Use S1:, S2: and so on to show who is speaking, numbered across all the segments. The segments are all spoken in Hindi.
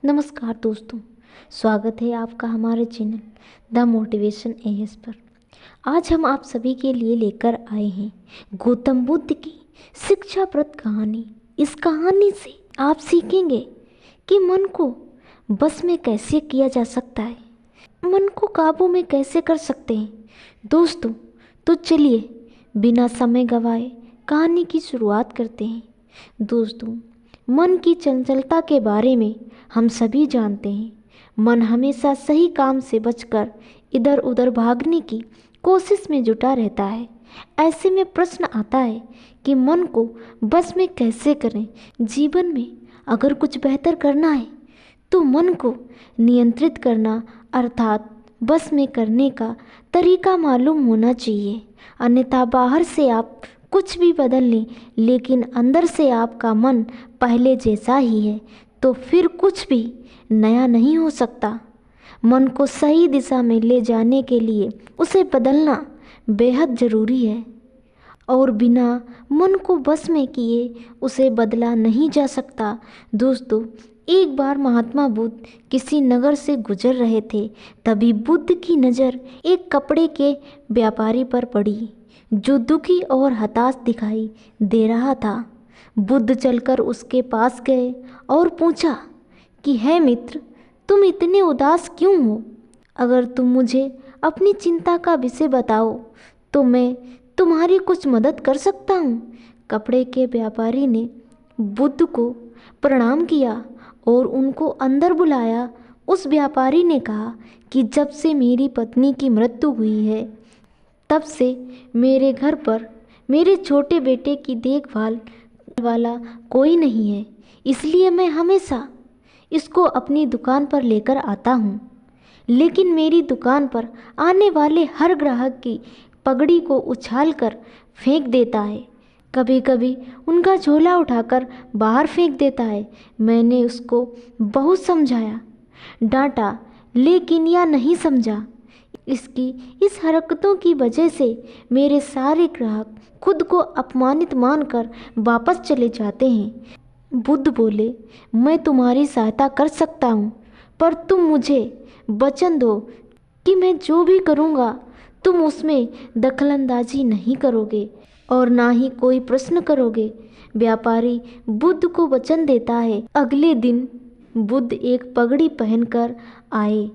S1: नमस्कार दोस्तों, स्वागत है आपका हमारे चैनल द मोटिवेशन एएस पर। आज हम आप सभी के लिए लेकर आए हैं गौतम बुद्ध की शिक्षाप्रद कहानी। इस कहानी से आप सीखेंगे कि मन को बस में कैसे किया जा सकता है, मन को काबू में कैसे कर सकते हैं। दोस्तों, तो चलिए बिना समय गवाए कहानी की शुरुआत करते हैं। दोस्तों, मन की चंचलता के बारे में हम सभी जानते हैं। मन हमेशा सही काम से बचकर इधर उधर भागने की कोशिश में जुटा रहता है। ऐसे में प्रश्न आता है कि मन को बस में कैसे करें। जीवन में अगर कुछ बेहतर करना है तो मन को नियंत्रित करना अर्थात बस में करने का तरीका मालूम होना चाहिए। अन्यथा बाहर से आप कुछ भी बदल लें, लेकिन अंदर से आपका मन पहले जैसा ही है तो फिर कुछ भी नया नहीं हो सकता। मन को सही दिशा में ले जाने के लिए उसे बदलना बेहद ज़रूरी है और बिना मन को बस में किए उसे बदला नहीं जा सकता। दोस्तों, एक बार महात्मा बुद्ध किसी नगर से गुजर रहे थे। तभी बुद्ध की नज़र एक कपड़े के व्यापारी पर पड़ी जो दुखी और हताश दिखाई दे रहा था। बुद्ध चलकर उसके पास गए और पूछा कि है मित्र, तुम इतने उदास क्यों हो? अगर तुम मुझे अपनी चिंता का विषय बताओ तो मैं तुम्हारी कुछ मदद कर सकता हूँ। कपड़े के व्यापारी ने बुद्ध को प्रणाम किया और उनको अंदर बुलाया। उस व्यापारी ने कहा कि जब से मेरी पत्नी की मृत्यु हुई है तब से मेरे घर पर मेरे छोटे बेटे की देखभाल वाला कोई नहीं है, इसलिए मैं हमेशा इसको अपनी दुकान पर लेकर आता हूँ। लेकिन मेरी दुकान पर आने वाले हर ग्राहक की पगड़ी को उछालकर फेंक देता है। कभी कभी उनका झोला उठाकर बाहर फेंक देता है। मैंने उसको बहुत समझाया, डांटा, लेकिन यह नहीं समझा। इसकी इस हरकतों की वजह से मेरे सारे ग्राहक खुद को अपमानित मानकर वापस चले जाते हैं। बुद्ध बोले, मैं तुम्हारी सहायता कर सकता हूँ, पर तुम मुझे वचन दो कि मैं जो भी करूँगा तुम उसमें दखलंदाजी नहीं करोगे और ना ही कोई प्रश्न करोगे। व्यापारी बुद्ध को वचन देता है। अगले दिन बुद्ध एक पगड़ी पहनकर आए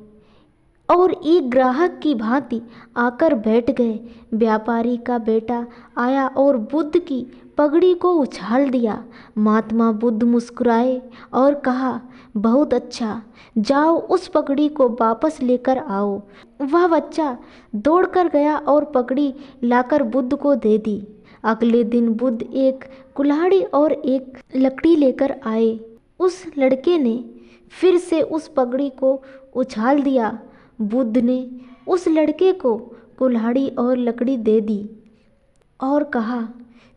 S1: और एक ग्राहक की भांति आकर बैठ गए। व्यापारी का बेटा आया और बुद्ध की पगड़ी को उछाल दिया। महात्मा बुद्ध मुस्कुराए और कहा, बहुत अच्छा, जाओ उस पगड़ी को वापस लेकर आओ। वह बच्चा दौड़कर गया और पगड़ी लाकर बुद्ध को दे दी। अगले दिन बुद्ध एक कुल्हाड़ी और एक लकड़ी लेकर आए। उस लड़के ने फिर से उस पगड़ी को उछाल दिया। बुद्ध ने उस लड़के को कुल्हाड़ी और लकड़ी दे दी और कहा,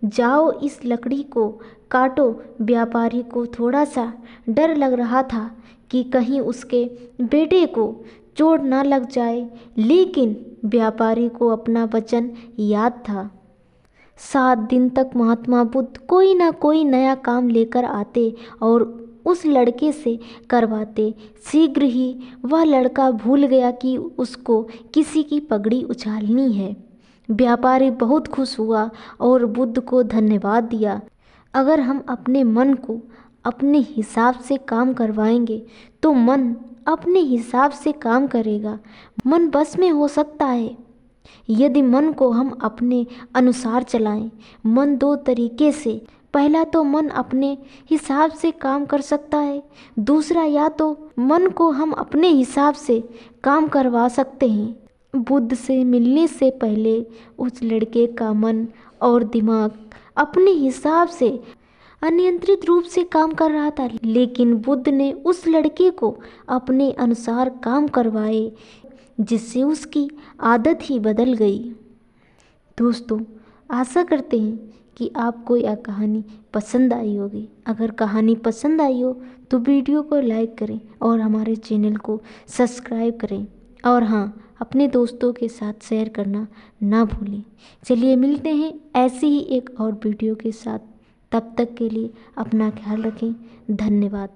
S1: जाओ इस लकड़ी को काटो। व्यापारी को थोड़ा सा डर लग रहा था कि कहीं उसके बेटे को चोट ना लग जाए, लेकिन व्यापारी को अपना वचन याद था। 7 दिन तक महात्मा बुद्ध कोई ना कोई नया काम लेकर आते और उस लड़के से करवाते। शीघ्र ही वह लड़का भूल गया कि उसको किसी की पगड़ी उछालनी है। व्यापारी बहुत खुश हुआ और बुद्ध को धन्यवाद दिया। अगर हम अपने मन को अपने हिसाब से काम करवाएंगे तो मन अपने हिसाब से काम करेगा। मन बस में हो सकता है यदि मन को हम अपने अनुसार चलाएं। मन 2 तरीके से, पहला तो मन अपने हिसाब से काम कर सकता है, दूसरा या तो मन को हम अपने हिसाब से काम करवा सकते हैं। बुद्ध से मिलने से पहले उस लड़के का मन और दिमाग अपने हिसाब से अनियंत्रित रूप से काम कर रहा था, लेकिन बुद्ध ने उस लड़के को अपने अनुसार काम करवाए, जिससे उसकी आदत ही बदल गई। दोस्तों, आशा करते हैं कि आपको यह कहानी पसंद आई होगी। अगर कहानी पसंद आई हो तो वीडियो को लाइक करें और हमारे चैनल को सब्सक्राइब करें और हाँ, अपने दोस्तों के साथ शेयर करना ना भूलें। चलिए मिलते हैं ऐसी ही एक और वीडियो के साथ। तब तक के लिए अपना ख्याल रखें। धन्यवाद।